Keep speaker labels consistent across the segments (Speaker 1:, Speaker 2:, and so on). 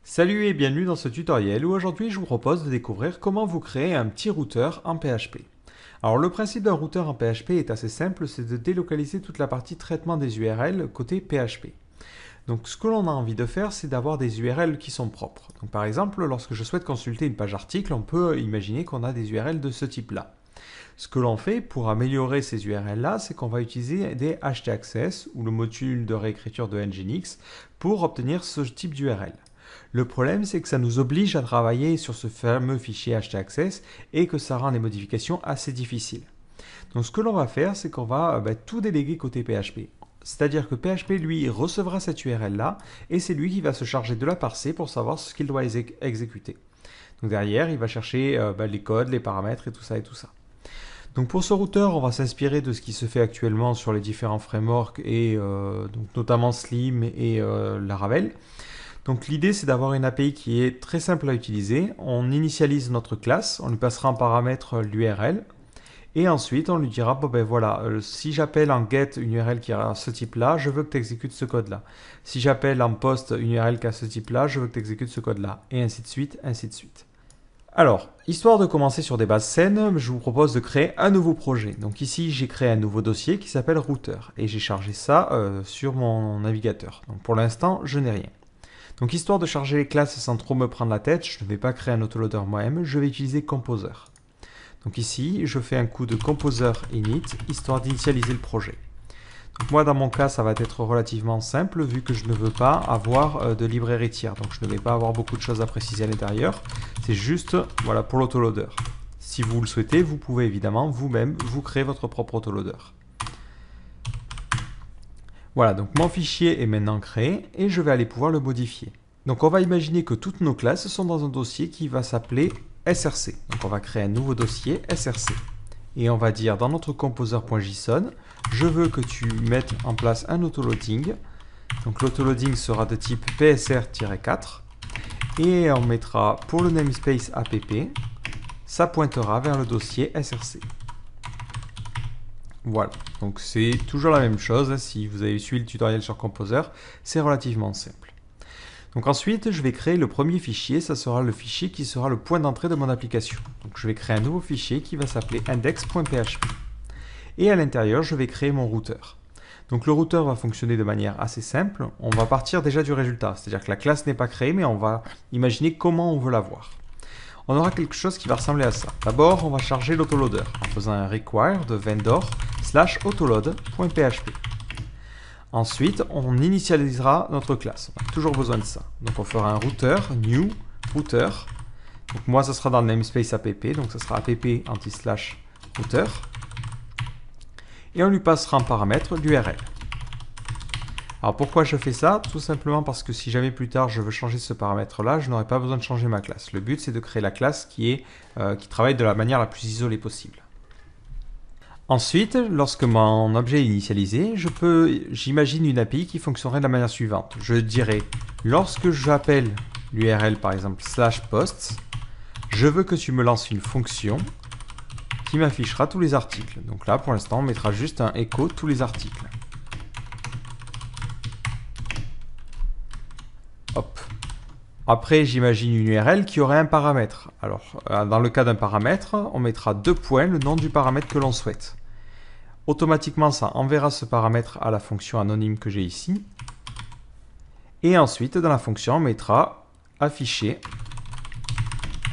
Speaker 1: Salut et bienvenue dans ce tutoriel où aujourd'hui je vous propose de découvrir comment vous créez un petit routeur en PHP. Alors le principe d'un routeur en PHP est assez simple, c'est de délocaliser toute la partie traitement des URL côté PHP. Donc ce que l'on a envie de faire, c'est d'avoir des URL qui sont propres. Donc par exemple, lorsque je souhaite consulter une page article, on peut imaginer qu'on a des URL de ce type-là. Ce que l'on fait pour améliorer ces URL-là, c'est qu'on va utiliser des htaccess ou le module de réécriture de Nginx pour obtenir ce type d'URL. Le problème, c'est que ça nous oblige à travailler sur ce fameux fichier htaccess et que ça rend les modifications assez difficiles. Donc ce que l'on va faire, c'est qu'on va tout déléguer côté PHP. C'est-à-dire que PHP, lui, recevra cette URL-là et c'est lui qui va se charger de la parser pour savoir ce qu'il doit exécuter. Donc derrière, il va chercher les codes, les paramètres et tout ça et tout ça. Donc pour ce routeur, on va s'inspirer de ce qui se fait actuellement sur les différents frameworks et donc notamment Slim et Laravel. Donc l'idée, c'est d'avoir une API qui est très simple à utiliser. On initialise notre classe, on lui passera en paramètre l'URL et ensuite on lui dira si j'appelle en get une URL qui a ce type-là, je veux que tu exécutes ce code-là. Si j'appelle en post une URL qui a ce type-là, je veux que tu exécutes ce code-là, et ainsi de suite, ainsi de suite. Alors, histoire de commencer sur des bases saines, je vous propose de créer un nouveau projet. Donc ici, j'ai créé un nouveau dossier qui s'appelle routeur et j'ai chargé ça sur mon navigateur. Donc pour l'instant, je n'ai rien. Donc histoire de charger les classes sans trop me prendre la tête, je ne vais pas créer un autoloader moi-même, je vais utiliser Composer. Donc ici, je fais un coup de Composer init, histoire d'initialiser le projet. Donc moi, dans mon cas, ça va être relativement simple, vu que je ne veux pas avoir de librairie tiers. Donc je ne vais pas avoir beaucoup de choses à préciser à l'intérieur. C'est juste pour l'autoloader. Si vous le souhaitez, vous pouvez évidemment vous-même vous créer votre propre autoloader. Voilà, donc mon fichier est maintenant créé et je vais aller pouvoir le modifier. Donc on va imaginer que toutes nos classes sont dans un dossier qui va s'appeler src. Donc on va créer un nouveau dossier src. Et on va dire dans notre composer.json, je veux que tu mettes en place un autoloading. Donc l'autoloading sera de type psr-4. Et on mettra pour le namespace app, ça pointera vers le dossier src. Voilà, donc c'est toujours la même chose, si vous avez suivi le tutoriel sur Composer, c'est relativement simple. Donc ensuite, je vais créer le premier fichier, ça sera le fichier qui sera le point d'entrée de mon application. Donc je vais créer un nouveau fichier qui va s'appeler index.php. Et à l'intérieur, je vais créer mon routeur. Donc le routeur va fonctionner de manière assez simple, on va partir déjà du résultat, c'est-à-dire que la classe n'est pas créée, mais on va imaginer comment on veut la voir. On aura quelque chose qui va ressembler à ça. D'abord, on va charger l'autoloader en faisant un require de vendor/autoload.php. Ensuite, on initialisera notre classe. On a toujours besoin de ça. Donc, on fera un routeur, new, router. Donc, moi, ça sera dans le namespace app, donc ça sera app /router. Et on lui passera en paramètre l'URL. Alors pourquoi je fais ça? Tout simplement parce que si jamais plus tard je veux changer ce paramètre-là, je n'aurai pas besoin de changer ma classe. Le but, c'est de créer la classe qui travaille de la manière la plus isolée possible. Ensuite, lorsque mon objet est initialisé, j'imagine une API qui fonctionnerait de la manière suivante. Je dirais, lorsque j'appelle l'URL par exemple /posts, je veux que tu me lances une fonction qui m'affichera tous les articles. Donc là, pour l'instant, on mettra juste un echo tous les articles. Hop. Après, j'imagine une URL qui aurait un paramètre. Alors, dans le cas d'un paramètre, on mettra 2 points, le nom du paramètre que l'on souhaite. Automatiquement, ça enverra ce paramètre à la fonction anonyme que j'ai ici. Et ensuite, dans la fonction, on mettra afficher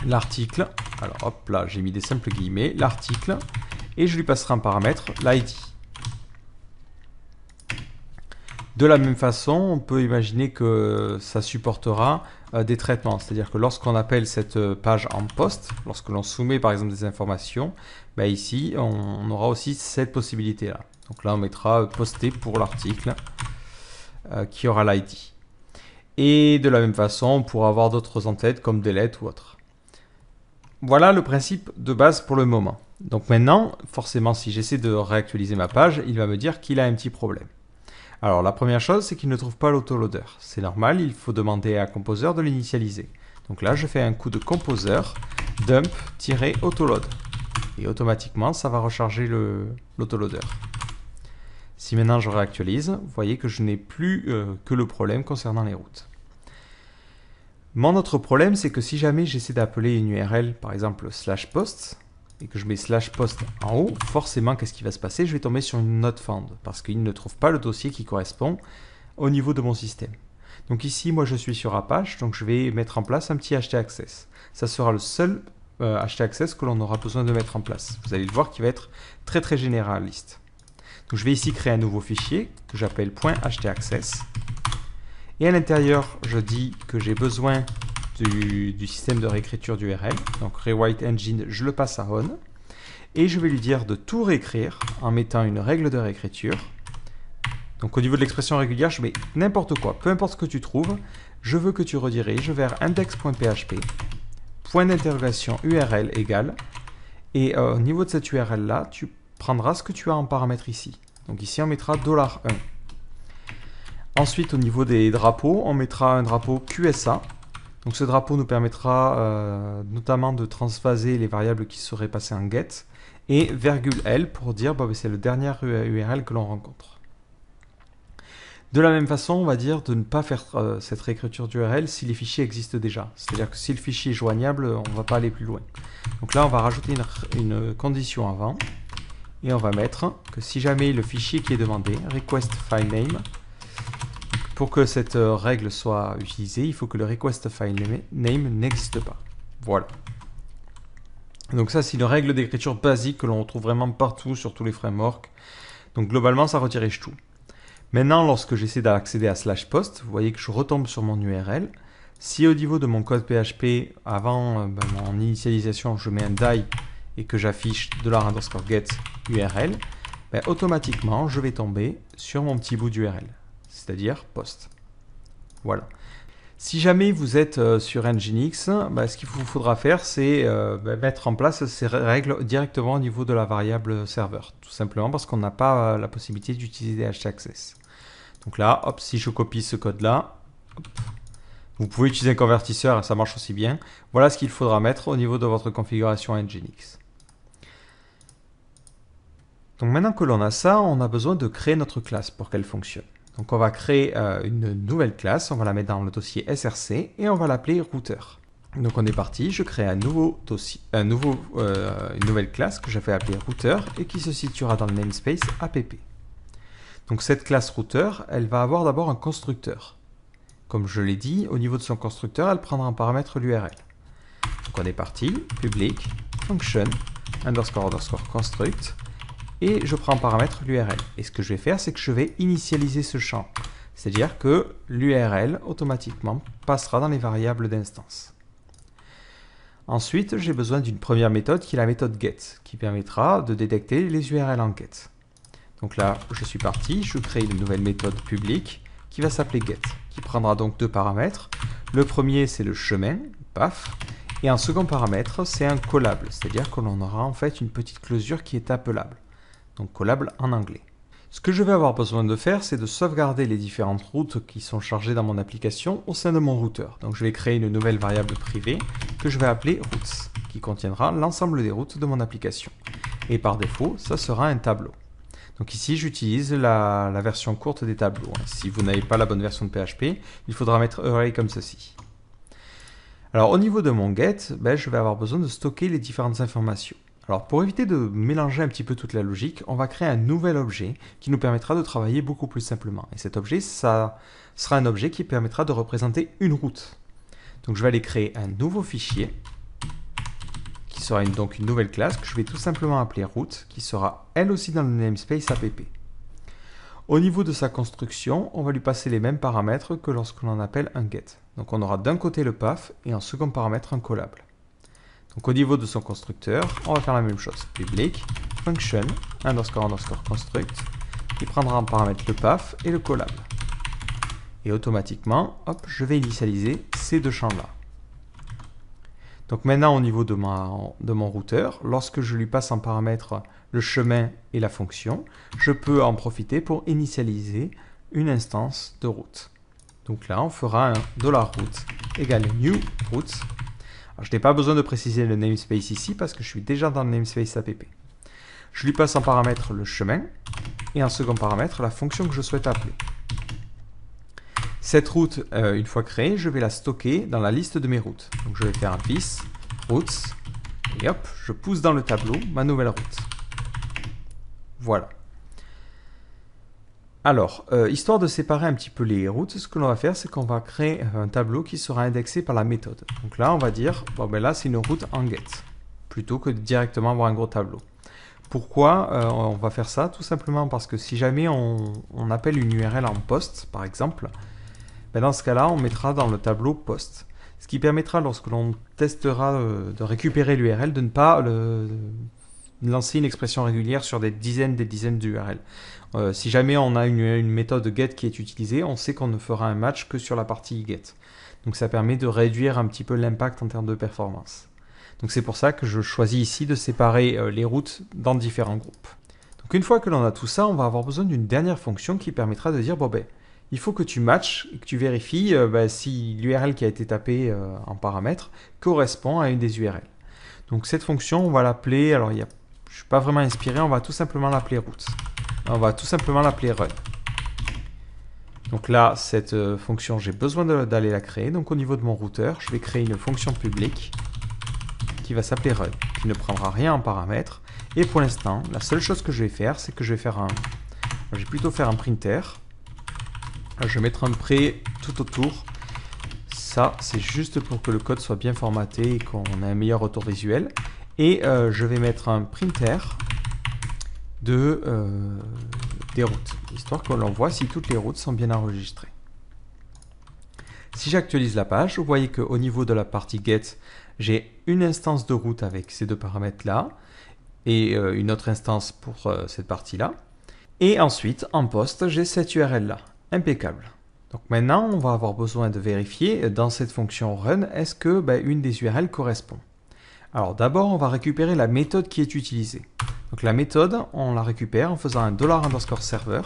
Speaker 1: l'article. Alors, hop là, j'ai mis des simples guillemets, l'article. Et je lui passerai un paramètre, l'ID. De la même façon, on peut imaginer que ça supportera des traitements. C'est-à-dire que lorsqu'on appelle cette page en post, lorsque l'on soumet par exemple des informations, ici, on aura aussi cette possibilité-là. Donc là, on mettra poster pour l'article qui aura l'ID. Et de la même façon, on pourra avoir d'autres entêtes comme delete ou autre. Voilà le principe de base pour le moment. Donc maintenant, forcément, si j'essaie de réactualiser ma page, il va me dire qu'il a un petit problème. Alors la première chose, c'est qu'il ne trouve pas l'autoloader. C'est normal, il faut demander à Composer de l'initialiser. Donc là, je fais un coup de Composer, dump-autoload. Et automatiquement, ça va recharger l'autoloader. Si maintenant je réactualise, vous voyez que je n'ai plus que le problème concernant les routes. Mon autre problème, c'est que si jamais j'essaie d'appeler une URL, par exemple /post, et que je mets /post en haut, forcément, qu'est-ce qui va se passer? Je vais tomber sur une not found, parce qu'il ne trouve pas le dossier qui correspond au niveau de mon système. Donc ici, moi, je suis sur Apache, donc je vais mettre en place un petit htaccess. Ça sera le seul htaccess que l'on aura besoin de mettre en place. Vous allez le voir qui va être très très généraliste. Donc je vais ici créer un nouveau fichier que j'appelle .htaccess. Et à l'intérieur, je dis que j'ai besoin du système de réécriture d'URL. Donc Rewrite Engine, je le passe à on. Et je vais lui dire de tout réécrire en mettant une règle de réécriture. Donc au niveau de l'expression régulière, je mets n'importe quoi, peu importe ce que tu trouves. Je veux que tu rediriges vers index.php, point d'interrogation URL égale. Et au niveau de cette URL là, tu prendras ce que tu as en paramètre ici. Donc ici, on mettra $1. Ensuite, au niveau des drapeaux, on mettra un drapeau QSA. Donc ce drapeau nous permettra notamment de transphaser les variables qui seraient passées en get. Et $L pour dire c'est le dernier URL que l'on rencontre. De la même façon, on va dire de ne pas faire cette réécriture d'URL si les fichiers existent déjà. C'est-à-dire que si le fichier est joignable, on ne va pas aller plus loin. Donc là, on va rajouter une condition avant. Et on va mettre que si jamais le fichier qui est demandé, request file name, pour que cette règle soit utilisée, il faut que le request file name n'existe pas. Voilà. Donc ça, c'est une règle d'écriture basique que l'on retrouve vraiment partout sur tous les frameworks. Donc globalement, ça redirige tout. Maintenant, lorsque j'essaie d'accéder à /post, vous voyez que je retombe sur mon URL. Si au niveau de mon code PHP, avant mon initialisation, je mets un die et que j'affiche $_get URL, automatiquement, je vais tomber sur mon petit bout d'URL, c'est-à-dire post. Voilà. Si jamais vous êtes sur Nginx, ce qu'il vous faudra faire, c'est mettre en place ces règles directement au niveau de la variable serveur. Tout simplement parce qu'on n'a pas la possibilité d'utiliser htaccess. Donc là, hop, si je copie ce code-là, vous pouvez utiliser un convertisseur et ça marche aussi bien. Voilà ce qu'il faudra mettre au niveau de votre configuration Nginx. Donc maintenant que l'on a ça, on a besoin de créer notre classe pour qu'elle fonctionne. Donc on va créer une nouvelle classe, on va la mettre dans le dossier src et on va l'appeler router. Donc on est parti, je crée un nouveau dossier, une nouvelle classe que je vais appeler router et qui se situera dans le namespace app. Donc cette classe router, elle va avoir d'abord un constructeur. Comme je l'ai dit, au niveau de son constructeur, elle prendra en paramètre l'URL. Donc on est parti, public, function, __construct, et je prends en paramètre l'URL. Et ce que je vais faire, c'est que je vais initialiser ce champ. C'est-à-dire que l'URL, automatiquement, passera dans les variables d'instance. Ensuite, j'ai besoin d'une première méthode qui est la méthode get, qui permettra de détecter les URL en get. Donc là, je suis parti, je crée une nouvelle méthode publique qui va s'appeler get, qui prendra donc deux paramètres. Le premier, c'est le chemin, paf, et un second paramètre, c'est un callable, c'est-à-dire que l'on aura en fait une petite closure qui est appelable. Donc callable en anglais. Ce que je vais avoir besoin de faire, c'est de sauvegarder les différentes routes qui sont chargées dans mon application au sein de mon routeur. Donc je vais créer une nouvelle variable privée que je vais appeler routes, qui contiendra l'ensemble des routes de mon application. Et par défaut, ça sera un tableau. Donc ici, j'utilise la version courte des tableaux. Si vous n'avez pas la bonne version de PHP, il faudra mettre array comme ceci. Alors au niveau de mon get, je vais avoir besoin de stocker les différentes informations. Alors pour éviter de mélanger un petit peu toute la logique, on va créer un nouvel objet qui nous permettra de travailler beaucoup plus simplement. Et cet objet, ça sera un objet qui permettra de représenter une route. Donc je vais aller créer un nouveau fichier qui sera donc une nouvelle classe que je vais tout simplement appeler route, qui sera elle aussi dans le namespace app. Au niveau de sa construction, on va lui passer les mêmes paramètres que lorsque l'on appelle un get. Donc on aura d'un côté le path et en second paramètre un callable. Donc au niveau de son constructeur, on va faire la même chose. Public, function, __construct, qui prendra en paramètre le path et le callable. Et automatiquement, hop, je vais initialiser ces deux champs-là. Donc maintenant au niveau de mon routeur, lorsque je lui passe en paramètre le chemin et la fonction, je peux en profiter pour initialiser une instance de route. Donc là, on fera un $route égale new route. Alors, je n'ai pas besoin de préciser le namespace ici parce que je suis déjà dans le namespace app. Je lui passe en paramètre le chemin et en second paramètre la fonction que je souhaite appeler. Cette route, une fois créée, je vais la stocker dans la liste de mes routes. Donc je vais faire un this routes et hop, je pousse dans le tableau ma nouvelle route. Voilà. Alors, histoire de séparer un petit peu les routes, ce que l'on va faire, c'est qu'on va créer un tableau qui sera indexé par la méthode. Donc là, on va dire, bon ben là, c'est une route en get, plutôt que de directement avoir un gros tableau. Pourquoi on va faire ça? Tout simplement parce que si jamais on appelle une URL en post, par exemple, ben dans ce cas-là, on mettra dans le tableau post. Ce qui permettra, lorsque l'on testera de récupérer l'URL, de ne pas lancer une expression régulière sur des dizaines d'URL. Si jamais on a une méthode get qui est utilisée, on sait qu'on ne fera un match que sur la partie get. Donc ça permet de réduire un petit peu l'impact en termes de performance. Donc c'est pour ça que je choisis ici de séparer les routes dans différents groupes. Donc une fois que l'on a tout ça, on va avoir besoin d'une dernière fonction qui permettra de dire, bon ben, il faut que tu matches et que tu vérifies si l'URL qui a été tapée en paramètre correspond à une des URL. Donc cette fonction, on va l'appeler, alors je ne suis pas vraiment inspiré, on va tout simplement l'appeler route. On va tout simplement l'appeler run. Donc là, cette fonction, j'ai besoin d'aller la créer. Donc au niveau de mon routeur, je vais créer une fonction publique qui va s'appeler run, qui ne prendra rien en paramètre. Et pour l'instant, la seule chose que je vais faire, c'est que je vais faire je vais plutôt faire un printer. Je vais mettre un pré tout autour. Ça, c'est juste pour que le code soit bien formaté et qu'on ait un meilleur retour visuel. Et je vais mettre un printer des routes, histoire que l'on voit si toutes les routes sont bien enregistrées. Si j'actualise la page, vous voyez qu'au niveau de la partie get, j'ai une instance de route avec ces deux paramètres-là, et une autre instance pour cette partie-là. Et ensuite, en post, j'ai cette URL-là. Impeccable. Donc maintenant, on va avoir besoin de vérifier dans cette fonction run, est-ce que une des URL correspond. Alors d'abord, on va récupérer la méthode qui est utilisée. Donc la méthode, on la récupère en faisant un $_server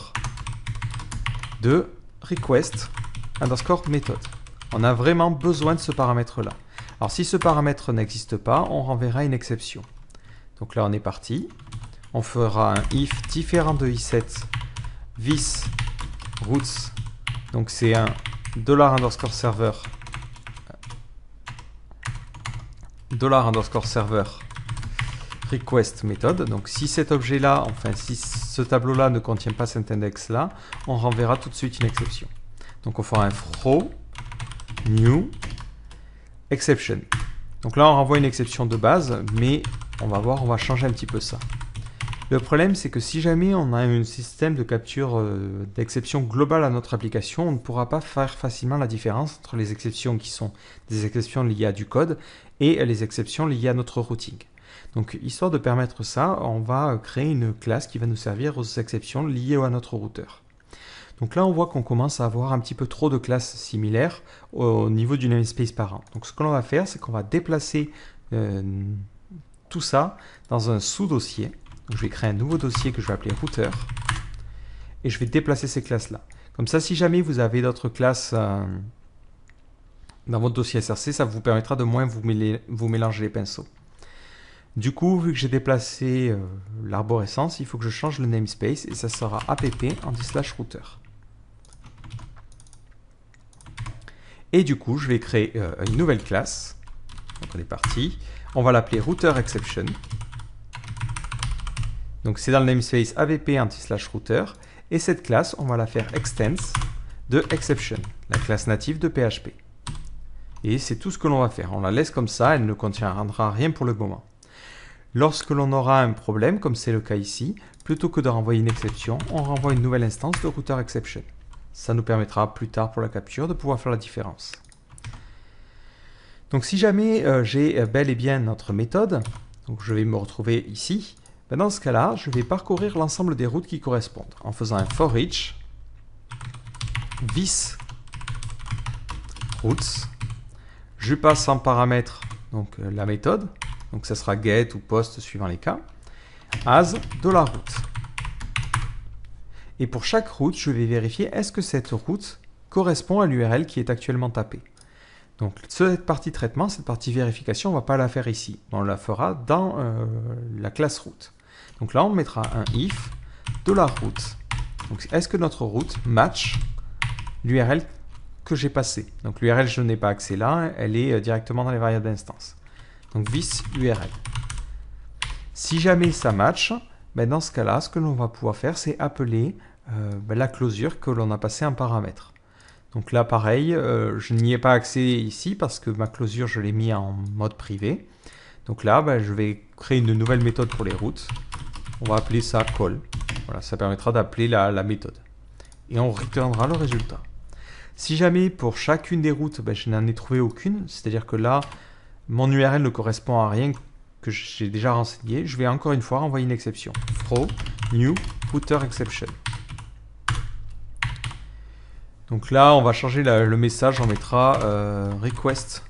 Speaker 1: de request _ méthode. On a vraiment besoin de ce paramètre-là. Alors si ce paramètre n'existe pas, on renverra une exception. Donc là, on est parti. On fera un if différent de i7 this routes. Donc c'est un $_server $_server request méthode. Donc si cet objet-là, enfin si ce tableau-là ne contient pas cet index-là, on renverra tout de suite une exception. Donc on fera un throw new exception. Donc là on renvoie une exception de base, mais on va voir, on va changer un petit peu ça. Le problème, c'est que si jamais on a un système de capture d'exception globale à notre application, on ne pourra pas faire facilement la différence entre les exceptions qui sont des exceptions liées à du code et les exceptions liées à notre routing. Donc, histoire de permettre ça, on va créer une classe qui va nous servir aux exceptions liées à notre routeur. Donc là, on voit qu'on commence à avoir un petit peu trop de classes similaires au niveau du namespace parent. Donc, ce que l'on va faire, c'est qu'on va déplacer tout ça dans un sous-dossier. Donc, je vais créer un nouveau dossier que je vais appeler routeur et je vais déplacer ces classes-là. Comme ça, si jamais vous avez d'autres classes dans votre dossier SRC, ça vous permettra de moins vous mélanger les pinceaux. Du coup, vu que j'ai déplacé l'arborescence, il faut que je change le namespace et ça sera app_router. Et du coup, je vais créer une nouvelle classe. Donc on est parti. On va l'appeler router_exception. Donc c'est dans le namespace app_router. Et cette classe, on va la faire extends de exception, la classe native de PHP. Et c'est tout ce que l'on va faire. On la laisse comme ça, elle ne contiendra rien pour le moment. Lorsque l'on aura un problème, comme c'est le cas ici, plutôt que de renvoyer une exception, on renvoie une nouvelle instance de router_exception. Ça nous permettra plus tard pour la capture de pouvoir faire la différence. Donc si jamais j'ai bel et bien notre méthode, donc je vais me retrouver ici, dans ce cas-là, je vais parcourir l'ensemble des routes qui correspondent en faisant un for each this routes. Je passe en paramètre donc la méthode, donc ça sera get ou post suivant les cas, as $route. Et pour chaque route, je vais vérifier est-ce que cette route correspond à l'URL qui est actuellement tapée. Donc cette partie traitement, cette partie vérification, on ne va pas la faire ici. On la fera dans la classe route. Donc là, on mettra un if $route. Donc est-ce que notre route match l'URL que j'ai passée. Donc l'URL, je n'ai pas accès là, elle est directement dans les variables d'instance. Donc this URL. Si jamais ça match, ben dans ce cas-là, ce que l'on va pouvoir faire, c'est appeler la closure que l'on a passée en paramètre. Donc là, pareil, je n'y ai pas accès ici parce que ma closure, je l'ai mis en mode privé. Donc là, ben, je vais créer une nouvelle méthode pour les routes. On va appeler ça call. Voilà, ça permettra d'appeler la méthode. Et on retournera le résultat. Si jamais pour chacune des routes, ben, je n'en ai trouvé aucune, c'est-à-dire que là, mon URL ne correspond à rien que j'ai déjà renseigné, je vais encore une fois renvoyer une exception. Throw new router exception. Donc là, on va changer le message, on mettra request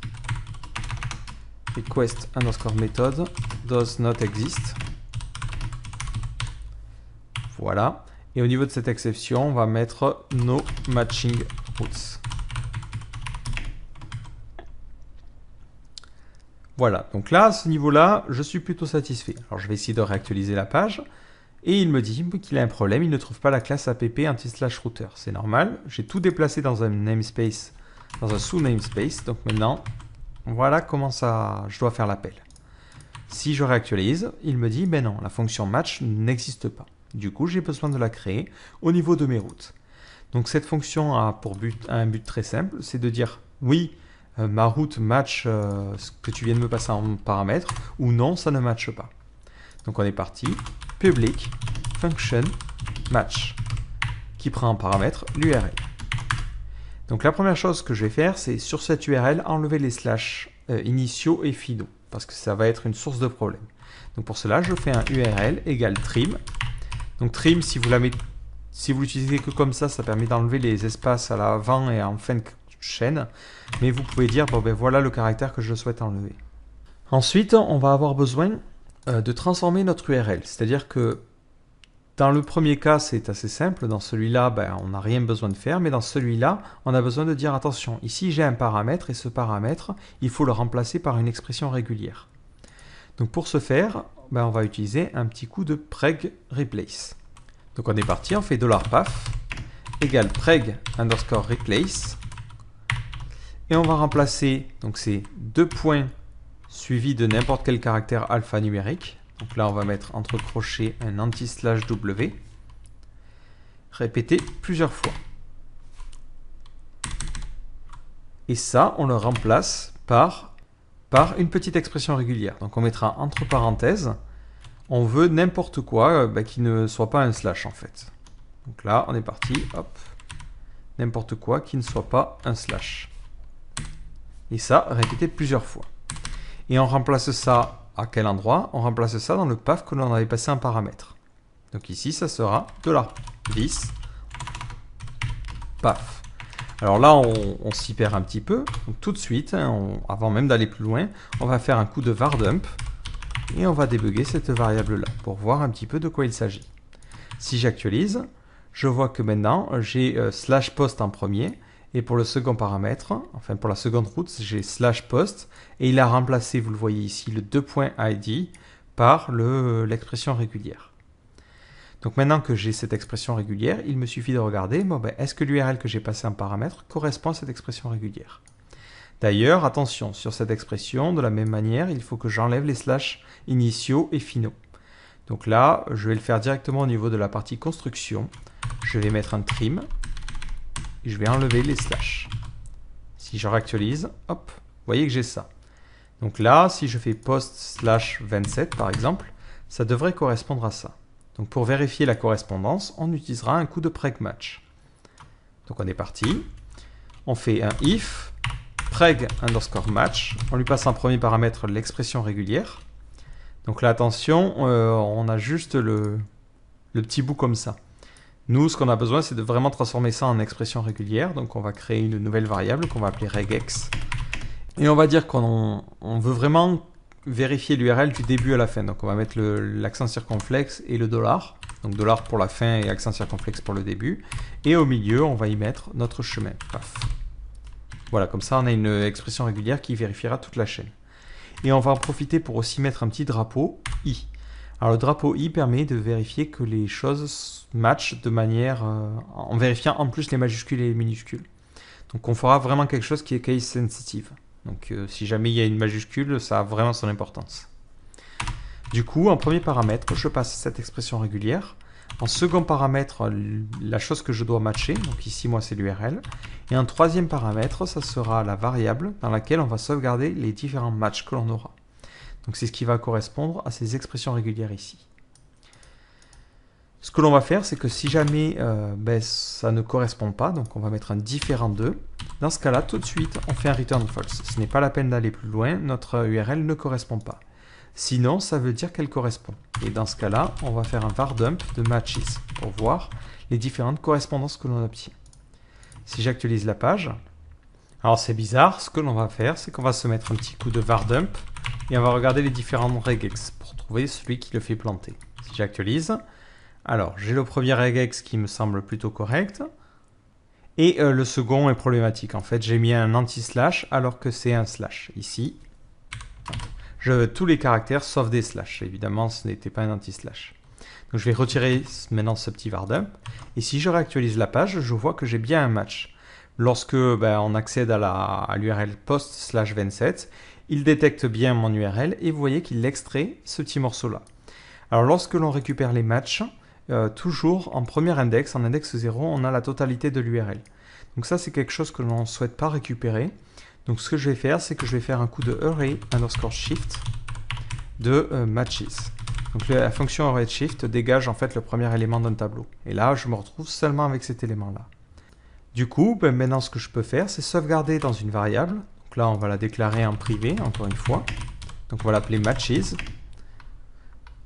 Speaker 1: underscore method does not exist. Voilà. Et au niveau de cette exception, on va mettre no matching routes. Voilà, donc là, à ce niveau-là, je suis plutôt satisfait. Alors je vais essayer de réactualiser la page. Et il me dit qu'il a un problème, il ne trouve pas la classe app anti/router. C'est normal, j'ai tout déplacé dans un namespace, dans un sous-namespace. Donc maintenant, voilà comment ça, je dois faire l'appel. Si je réactualise, il me dit, ben non, la fonction match n'existe pas. Du coup, j'ai besoin de la créer au niveau de mes routes. Donc cette fonction a un but très simple, c'est de dire, oui, ma route match ce que tu viens de me passer en paramètre, ou non, ça ne matche pas. Donc on est parti, public function match, qui prend en paramètre l'URL. Donc la première chose que je vais faire, c'est sur cette URL, enlever les slash initiaux et finaux, parce que ça va être une source de problème. Donc pour cela, je fais un URL égale trim. Donc trim, si vous l'utilisez que comme ça permet d'enlever les espaces à l'avant et en fin de chaîne. Mais vous pouvez dire, bon ben voilà le caractère que je souhaite enlever. Ensuite, on va avoir besoin de transformer notre URL. C'est-à-dire que dans le premier cas, c'est assez simple. Dans celui-là, ben, on n'a rien besoin de faire. Mais dans celui-là, on a besoin de dire, attention, ici j'ai un paramètre et ce paramètre, il faut le remplacer par une expression régulière. Donc pour ce faire, ben, on va utiliser un petit coup de preg replace. Donc on est parti, on fait $path égale preg underscore replace. Et on va remplacer, donc c'est 2 points suivi de n'importe quel caractère alphanumérique. Donc là, on va mettre entre crochets un anti/w, répété plusieurs fois. Et ça, on le remplace par une petite expression régulière. Donc on mettra entre parenthèses, on veut n'importe quoi qui ne soit pas un slash en fait. Donc là, on est parti, hop, n'importe quoi qui ne soit pas un slash. Et ça, répété plusieurs fois. Et on remplace ça à quel endroit? On remplace ça dans le path que l'on avait passé en paramètre. Donc ici, ça sera $this path. Alors là, on s'y perd un petit peu. Donc tout de suite, avant même d'aller plus loin, on va faire un coup de var dump et on va débugger cette variable-là pour voir un petit peu de quoi il s'agit. Si j'actualise, je vois que maintenant, j'ai /post en premier. Et pour le second paramètre, enfin pour la seconde route, j'ai /post et il a remplacé, vous le voyez ici, le 2.id par l'expression régulière. Donc maintenant que j'ai cette expression régulière, il me suffit de regarder, bon, ben, est-ce que l'URL que j'ai passé en paramètre correspond à cette expression régulière? D'ailleurs, attention, sur cette expression, de la même manière, il faut que j'enlève les slash initiaux et finaux. Donc là, je vais le faire directement au niveau de la partie construction. Je vais mettre un trim. Et je vais enlever les slash. Si je réactualise, hop, vous voyez que j'ai ça. Donc là, si je fais post/27 par exemple, ça devrait correspondre à ça. Donc pour vérifier la correspondance, on utilisera un coup de preg match. Donc on est parti. On fait un if preg underscore match. On lui passe en premier paramètre l'expression régulière. Donc là, attention, on a juste le petit bout comme ça. Nous, ce qu'on a besoin, c'est de vraiment transformer ça en expression régulière. Donc, on va créer une nouvelle variable qu'on va appeler regex. Et on va dire qu'on veut vraiment vérifier l'URL du début à la fin. Donc, on va mettre l'accent circonflexe et le $. Donc, $ pour la fin et accent circonflexe pour le début. Et au milieu, on va y mettre notre chemin. Paf. Voilà, comme ça, on a une expression régulière qui vérifiera toute la chaîne. Et on va en profiter pour aussi mettre un petit drapeau i. Alors le drapeau i permet de vérifier que les choses matchent de manière en vérifiant en plus les majuscules et les minuscules. Donc on fera vraiment quelque chose qui est case sensitive. Donc si jamais il y a une majuscule, ça a vraiment son importance. Du coup, en premier paramètre, je passe cette expression régulière. En second paramètre, la chose que je dois matcher, donc ici moi c'est l'URL. Et en troisième paramètre, ça sera la variable dans laquelle on va sauvegarder les différents matchs que l'on aura. Donc c'est ce qui va correspondre à ces expressions régulières ici. Ce que l'on va faire, c'est que si jamais ça ne correspond pas, donc on va mettre un différent 2. Dans ce cas-là, tout de suite, on fait un return false. Ce n'est pas la peine d'aller plus loin, notre URL ne correspond pas. Sinon, ça veut dire qu'elle correspond. Et dans ce cas-là, on va faire un var dump de matches pour voir les différentes correspondances que l'on obtient. Si j'actualise la page, alors c'est bizarre, ce que l'on va faire, c'est qu'on va se mettre un petit coup de var dump et on va regarder les différents regex pour trouver celui qui le fait planter. Si j'actualise, alors j'ai le premier regex qui me semble plutôt correct et le second est problématique. En fait, j'ai mis un anti-slash alors que c'est un slash ici. Tous les caractères sauf des slash. Évidemment, ce n'était pas un anti-slash. Donc je vais retirer maintenant ce petit var dump. Et si je réactualise la page, je vois que j'ai bien un match. Lorsque on accède à l'URL post/27, il détecte bien mon URL et vous voyez qu'il extrait ce petit morceau-là. Alors lorsque l'on récupère les matchs, toujours en premier index, en index 0, on a la totalité de l'URL. Donc ça, c'est quelque chose que l'on ne souhaite pas récupérer. Donc ce que je vais faire, c'est que je vais faire un coup de array _ shift de matches. Donc la fonction array shift dégage en fait le premier élément d'un tableau. Et là, je me retrouve seulement avec cet élément-là. Du coup, maintenant ce que je peux faire, c'est sauvegarder dans une variable. Donc là, on va la déclarer en privé, encore une fois. Donc on va l'appeler matches.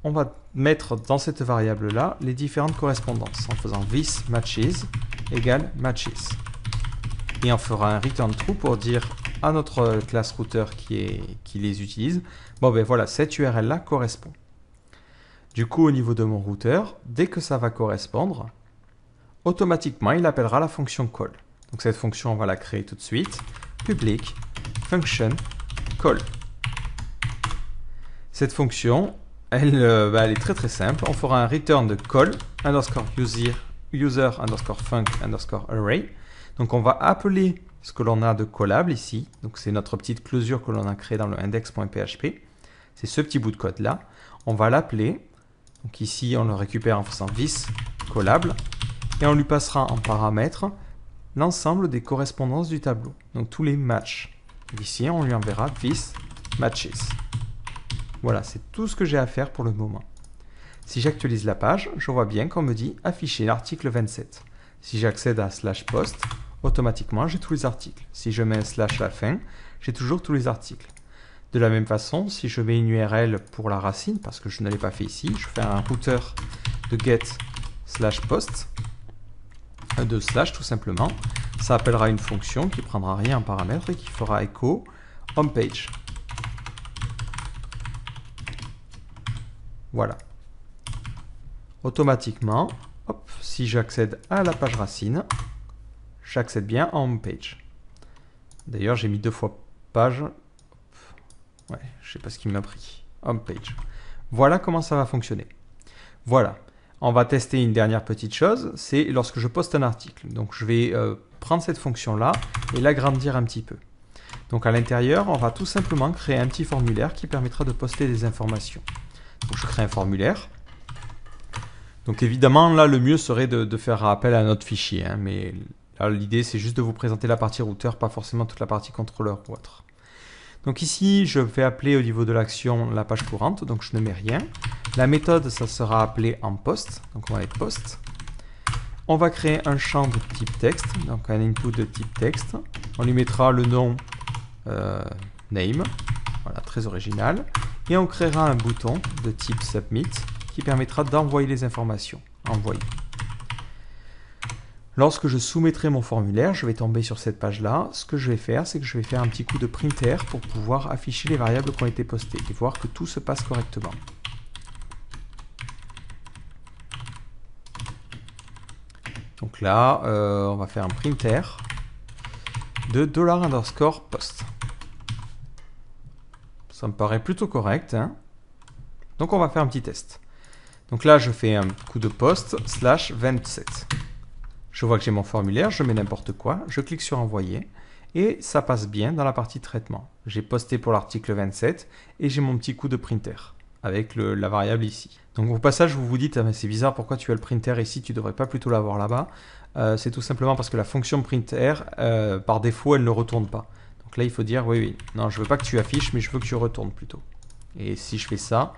Speaker 1: On va mettre dans cette variable-là les différentes correspondances en faisant this matches égale matches. Et on fera un return true pour dire à notre classe router qui les utilise, bon ben voilà, cette URL là correspond. Du coup, au niveau de mon routeur, dès que ça va correspondre, automatiquement il appellera la fonction call. Donc cette fonction, on va la créer tout de suite. Public function call. Cette fonction, elle est très très simple. On fera un return de call _ user _ func _ array. Donc on va appeler ce que l'on a de callable ici. Donc c'est notre petite closure que l'on a créée dans le index.php. C'est ce petit bout de code là. On va l'appeler. Donc ici on le récupère en faisant this callable. Et on lui passera en paramètre l'ensemble des correspondances du tableau. Donc tous les matchs. Ici on lui enverra this matches. Voilà, c'est tout ce que j'ai à faire pour le moment. Si j'actualise la page, je vois bien qu'on me dit afficher l'article 27. Si j'accède à /post, automatiquement j'ai tous les articles. Si je mets un slash à la fin, j'ai toujours tous les articles. De la même façon, si je mets une URL pour la racine, parce que je ne l'ai pas fait ici, je fais un router de get /post, de slash tout simplement. Ça appellera une fonction qui prendra rien en paramètre et qui fera echo homepage. Voilà. Automatiquement, hop, si j'accède à la page racine, j'accède bien en homepage. D'ailleurs, j'ai mis 2 fois page. Ouais, je sais pas ce qu'il m'a pris. Homepage. Voilà comment ça va fonctionner. Voilà. On va tester une dernière petite chose, c'est lorsque je poste un article. Donc je vais prendre cette fonction-là et l'agrandir un petit peu. Donc à l'intérieur, on va tout simplement créer un petit formulaire qui permettra de poster des informations. Donc je crée un formulaire. Donc évidemment, là, le mieux serait de faire appel à notre fichier. Hein, mais là, l'idée, c'est juste de vous présenter la partie routeur, pas forcément toute la partie contrôleur ou autre. Donc ici, je vais appeler au niveau de l'action la page courante. Donc je ne mets rien. La méthode, ça sera appelé en post. Donc on va mettre post. On va créer un champ de type texte. Donc un input de type texte. On lui mettra le nom name. Voilà, très original. Et on créera un bouton de type submit qui permettra d'envoyer les informations. Envoyer. Lorsque je soumettrai mon formulaire, je vais tomber sur cette page-là. Ce que je vais faire, c'est que je vais faire un petit coup de printer pour pouvoir afficher les variables qui ont été postées et voir que tout se passe correctement. Donc là, on va faire un printer de $_post. Ça me paraît plutôt correct. Hein. Donc on va faire un petit test. Donc là, je fais un coup de post /27. Je vois que j'ai mon formulaire, je mets n'importe quoi, je clique sur envoyer et ça passe bien dans la partie traitement. J'ai posté pour l'article 27 et j'ai mon petit coup de printer avec la variable ici. Donc au passage, vous vous dites, ah, c'est bizarre, pourquoi tu as le printer ici, tu ne devrais pas plutôt l'avoir là-bas. C'est tout simplement parce que la fonction printer, par défaut, elle ne retourne pas. Donc là, il faut dire, oui, non, je ne veux pas que tu affiches, mais je veux que tu retournes plutôt. Et si je fais ça,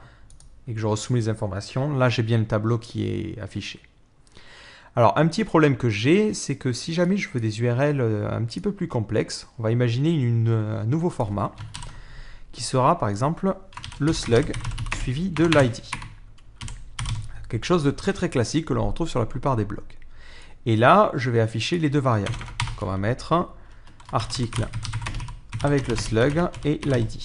Speaker 1: et que je resoumets les informations, là, j'ai bien le tableau qui est affiché. Alors, un petit problème que j'ai, c'est que si jamais je veux des URL un petit peu plus complexes, on va imaginer un nouveau format qui sera, par exemple, le slug suivi de l'ID. Quelque chose de très très classique que l'on retrouve sur la plupart des blogs. Et là, je vais afficher les deux variables. Donc, on va mettre article avec le slug et l'ID.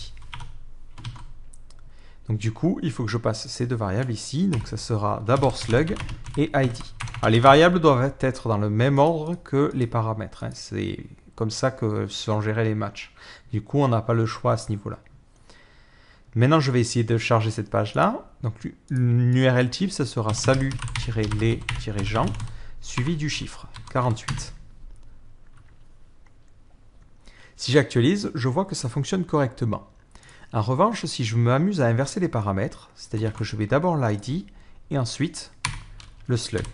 Speaker 1: Donc du coup, il faut que je passe ces deux variables ici. Donc ça sera d'abord slug et ID. Alors, les variables doivent être dans le même ordre que les paramètres. C'est comme ça que sont gérés les matchs. Du coup, on n'a pas le choix à ce niveau-là. Maintenant, je vais essayer de charger cette page-là. Donc l'URL type, ça sera salut-les-gens suivi du chiffre 48. Si j'actualise, je vois que ça fonctionne correctement. En revanche, si je m'amuse à inverser les paramètres, c'est-à-dire que je vais d'abord l'ID et ensuite le slug,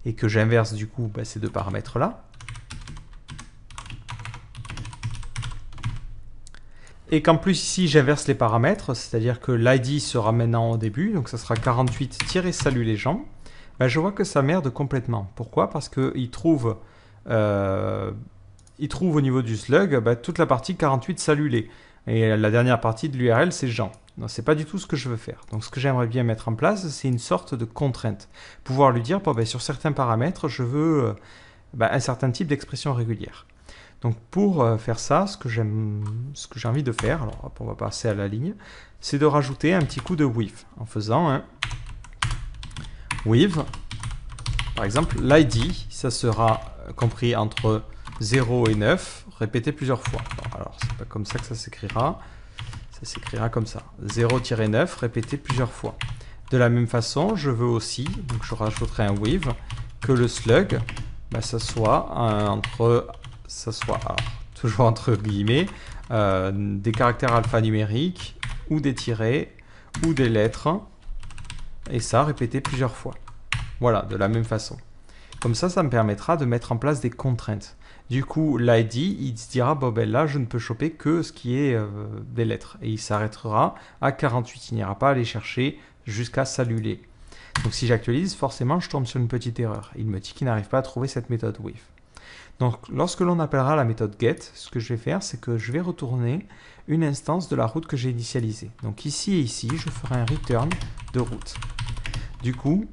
Speaker 1: et que j'inverse du coup ces deux paramètres-là, et qu'en plus ici j'inverse les paramètres, c'est-à-dire que l'ID sera maintenant au début, donc ça sera 48-salut les gens, je vois que ça merde complètement. Pourquoi? Parce qu'il trouve, au niveau du slug toute la partie 48 salut les. Et la dernière partie de l'URL, c'est Jean. Donc, c'est pas du tout ce que je veux faire. Donc, ce que j'aimerais bien mettre en place, c'est une sorte de contrainte. Pouvoir lui dire, sur certains paramètres, je veux un certain type d'expression régulière. Donc, pour faire ça, ce que j'ai envie de faire, alors hop, on va passer à la ligne, c'est de rajouter un petit coup de with. En faisant un with, par exemple, l'ID, ça sera compris entre 0 et 9, répété plusieurs fois. Alors, c'est pas comme ça que ça s'écrira. Ça s'écrira comme ça. 0-9, répété plusieurs fois. De la même façon, je veux aussi, donc je rajouterai un with, que le slug, ça soit toujours entre guillemets, des caractères alphanumériques, ou des tirets, ou des lettres, et ça répété plusieurs fois. Voilà, de la même façon. Comme ça, ça me permettra de mettre en place des contraintes. Du coup, l'ID, il se dira, là, je ne peux choper que ce qui est des lettres. Et il s'arrêtera à 48. Il n'ira pas aller chercher jusqu'à saluler. Donc, si j'actualise, forcément, je tombe sur une petite erreur. Il me dit qu'il n'arrive pas à trouver cette méthode with. Donc, lorsque l'on appellera la méthode get, ce que je vais faire, c'est que je vais retourner une instance de la route que j'ai initialisée. Donc, ici et ici, je ferai un return de route. Du coup,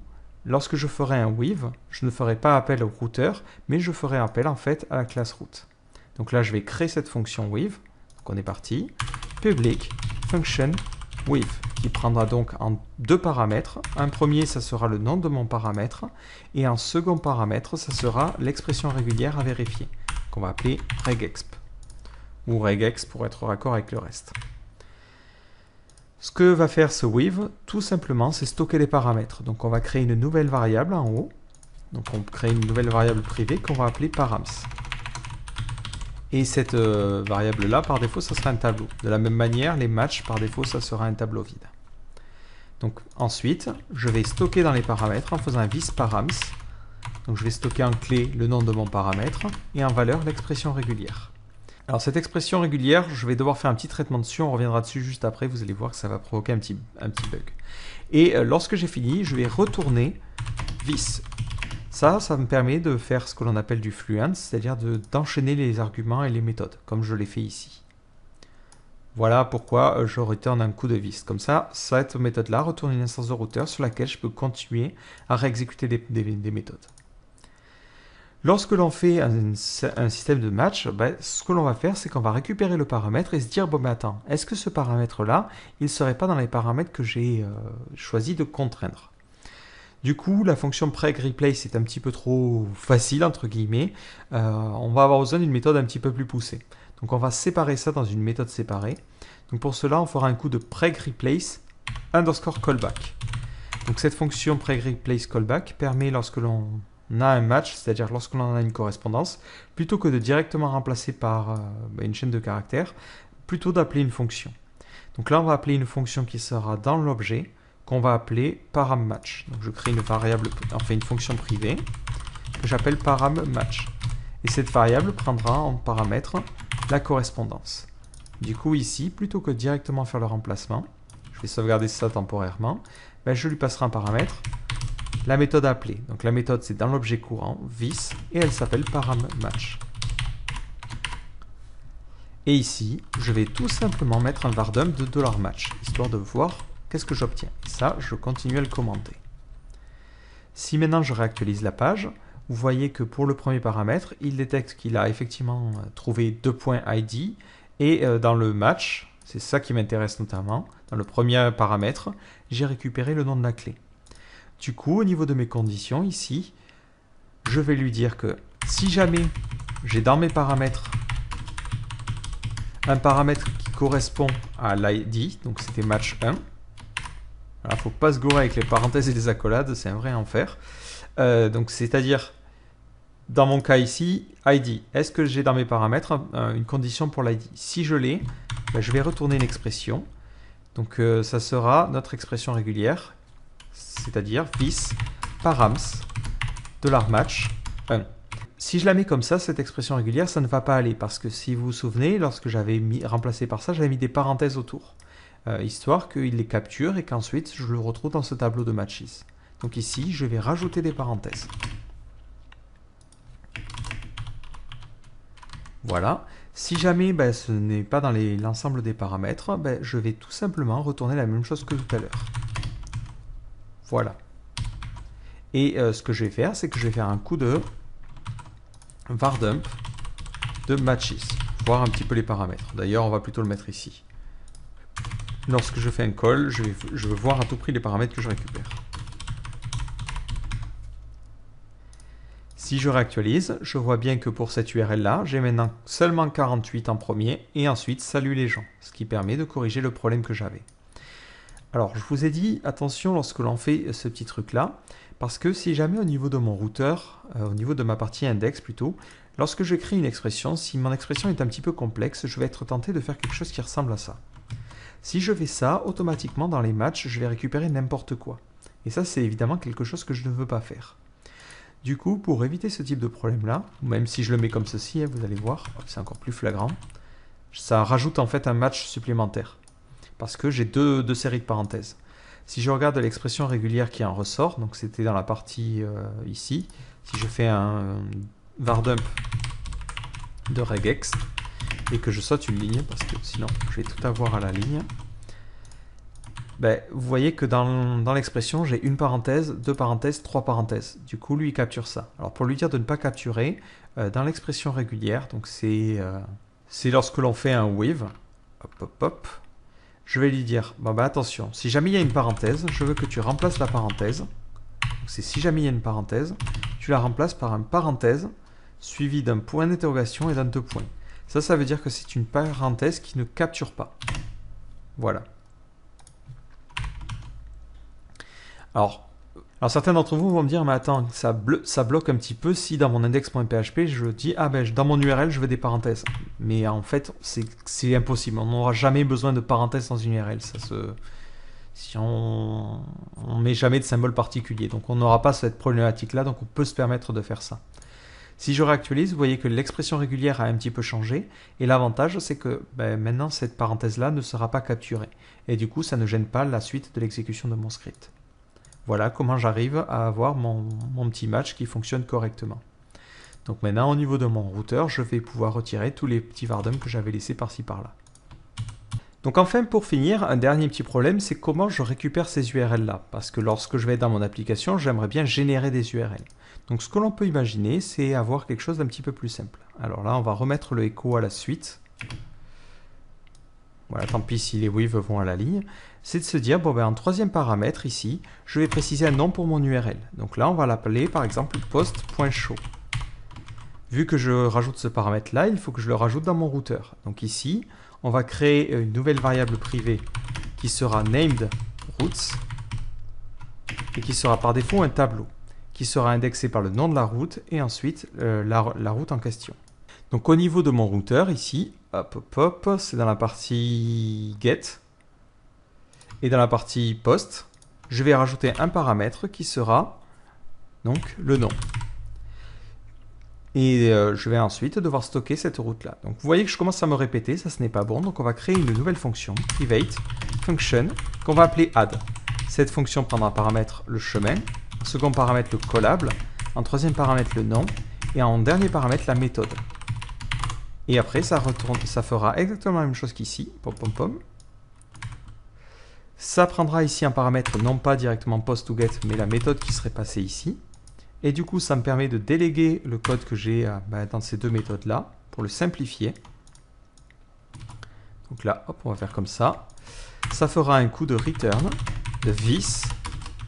Speaker 1: lorsque je ferai un with, je ne ferai pas appel au routeur, mais je ferai appel en fait à la classe route. Donc là, je vais créer cette fonction with. Donc on est parti. Public function with, qui prendra donc en deux paramètres. Un premier, ça sera le nom de mon paramètre, et un second paramètre, ça sera l'expression régulière à vérifier, qu'on va appeler regexp, ou regex pour être raccord avec le reste. Ce que va faire ce with, tout simplement, c'est stocker les paramètres. Donc on va créer une nouvelle variable en haut. Donc on crée une nouvelle variable privée qu'on va appeler params. Et cette variable-là, par défaut, ça sera un tableau. De la même manière, les matchs, par défaut, ça sera un tableau vide. Donc ensuite, je vais stocker dans les paramètres en faisant un visparams. Donc je vais stocker en clé le nom de mon paramètre et en valeur l'expression régulière. Alors cette expression régulière, je vais devoir faire un petit traitement dessus, on reviendra dessus juste après, vous allez voir que ça va provoquer un petit bug. Et lorsque j'ai fini, je vais retourner vis. Ça me permet de faire ce que l'on appelle du fluent, c'est-à-dire d'enchaîner les arguments et les méthodes, comme je l'ai fait ici. Voilà pourquoi je retourne un coup de vis. Comme ça, cette méthode-là retourne une instance de routeur sur laquelle je peux continuer à réexécuter des méthodes. Lorsque l'on fait un système de match, ce que l'on va faire, c'est qu'on va récupérer le paramètre et se dire, attends, est-ce que ce paramètre-là, il ne serait pas dans les paramètres que j'ai choisi de contraindre? Du coup, la fonction preg-replace est un petit peu trop facile, entre guillemets. On va avoir besoin d'une méthode un petit peu plus poussée. Donc on va séparer ça dans une méthode séparée. Donc pour cela, on fera un coup de preg-replace _ callback. Donc cette fonction preg-replace callback permet, lorsque l'on a un match, c'est-à-dire lorsque l'on a une correspondance, plutôt que de directement remplacer par une chaîne de caractères, plutôt d'appeler une fonction. Donc là, on va appeler une fonction qui sera dans l'objet, qu'on va appeler param_match. Donc je crée une variable, enfin une fonction privée, que j'appelle param_match. Et cette variable prendra en paramètre la correspondance. Du coup, ici, plutôt que directement faire le remplacement, je vais sauvegarder ça temporairement, je lui passerai un paramètre, la méthode appelée. Donc la méthode, c'est dans l'objet courant, this, et elle s'appelle param_match. Et ici, je vais tout simplement mettre un vardump de $match, histoire de voir qu'est-ce que j'obtiens. Et ça, je continue à le commenter. Si maintenant je réactualise la page, vous voyez que pour le premier paramètre, il détecte qu'il a effectivement trouvé 2 points ID, et dans le match, c'est ça qui m'intéresse notamment, dans le premier paramètre, j'ai récupéré le nom de la clé. Du coup, au niveau de mes conditions, ici, je vais lui dire que si jamais j'ai dans mes paramètres un paramètre qui correspond à l'ID, donc c'était match 1. Il ne faut pas se gourer avec les parenthèses et les accolades, c'est un vrai enfer. Donc c'est-à-dire, dans mon cas ici, ID. Est-ce que j'ai dans mes paramètres une condition pour l'ID? Si je l'ai, je vais retourner une expression. Donc ça sera notre expression régulière, c'est-à-dire this params $match 1. Si je la mets comme ça, cette expression régulière, ça ne va pas aller parce que si vous vous souvenez, lorsque j'avais remplacé par ça, j'avais mis des parenthèses autour, histoire qu'il les capture et qu'ensuite je le retrouve dans ce tableau de matches. Donc ici, je vais rajouter des parenthèses. Voilà. Si jamais ce n'est pas dans l'ensemble des paramètres, je vais tout simplement retourner la même chose que tout à l'heure. Voilà. Et ce que je vais faire, c'est que je vais faire un coup de vardump de matches, voir un petit peu les paramètres. D'ailleurs, on va plutôt le mettre ici. Lorsque je fais un call, je veux voir à tout prix les paramètres que je récupère. Si je réactualise, je vois bien que pour cette URL-là, j'ai maintenant seulement 48 en premier et ensuite salut les gens, ce qui permet de corriger le problème que j'avais. Alors, je vous ai dit, attention lorsque l'on fait ce petit truc-là, parce que si jamais au niveau de mon routeur, au niveau de ma partie index plutôt, lorsque je crée une expression, si mon expression est un petit peu complexe, je vais être tenté de faire quelque chose qui ressemble à ça. Si je fais ça, automatiquement dans les matchs, je vais récupérer n'importe quoi. Et ça, c'est évidemment quelque chose que je ne veux pas faire. Du coup, pour éviter ce type de problème-là, même si je le mets comme ceci, vous allez voir, c'est encore plus flagrant, ça rajoute en fait un match supplémentaire. Parce que j'ai deux séries de parenthèses. Si je regarde l'expression régulière qui en ressort, donc c'était dans la partie ici, si je fais un vardump de regex et que je saute une ligne, parce que sinon je vais tout avoir à la ligne, vous voyez que dans l'expression, j'ai une parenthèse, deux parenthèses, trois parenthèses. Du coup, lui, il capture ça. Alors, pour lui dire de ne pas capturer, dans l'expression régulière, donc c'est lorsque l'on fait un with, hop, hop, hop, je vais lui dire, attention, si jamais il y a une parenthèse, je veux que tu remplaces la parenthèse. Donc, c'est si jamais il y a une parenthèse, tu la remplaces par un parenthèse suivi d'un point d'interrogation et d'un deux points. Ça veut dire que c'est une parenthèse qui ne capture pas. Voilà. Alors certains d'entre vous vont me dire, mais attends, ça bloque un petit peu si dans mon index.php, je dis, dans mon URL, je veux des parenthèses. Mais en fait, c'est impossible. On n'aura jamais besoin de parenthèses dans une URL. Si on met jamais de symbole particulier. Donc on n'aura pas cette problématique-là, donc on peut se permettre de faire ça. Si je réactualise, vous voyez que l'expression régulière a un petit peu changé. Et l'avantage, c'est que maintenant, cette parenthèse-là ne sera pas capturée. Et du coup, ça ne gêne pas la suite de l'exécution de mon script. Voilà comment j'arrive à avoir mon petit match qui fonctionne correctement. Donc maintenant, au niveau de mon routeur, je vais pouvoir retirer tous les petits vardumps que j'avais laissés par-ci par-là. Donc enfin, pour finir, un dernier petit problème, c'est comment je récupère ces URL-là. Parce que lorsque je vais dans mon application, j'aimerais bien générer des URL. Donc ce que l'on peut imaginer, c'est avoir quelque chose d'un petit peu plus simple. Alors là, on va remettre le echo à la suite. Voilà, tant pis si les with vont à la ligne. C'est de se dire, en troisième paramètre ici, je vais préciser un nom pour mon URL. Donc là, on va l'appeler par exemple post.show. Vu que je rajoute ce paramètre-là, il faut que je le rajoute dans mon routeur. Donc ici, on va créer une nouvelle variable privée qui sera named routes et qui sera par défaut un tableau. qui sera indexé par le nom de la route et ensuite la route en question. Donc au niveau de mon routeur ici, c'est dans la partie get et dans la partie post, je vais rajouter un paramètre qui sera donc le nom. Et je vais ensuite devoir stocker cette route-là. Donc vous voyez que je commence à me répéter, ça ce n'est pas bon. Donc on va créer une nouvelle fonction, private function, qu'on va appeler add. Cette fonction prendra en paramètre le chemin, en second paramètre le collable, en troisième paramètre le nom, et en dernier paramètre la méthode. Et après ça fera exactement la même chose qu'ici, Ça prendra ici un paramètre non pas directement post ou get, mais la méthode qui serait passée ici. Et du coup, ça me permet de déléguer le code que j'ai dans ces deux méthodes-là, pour le simplifier. Donc là, hop, on va faire comme ça. Ça fera un coup de return, de this,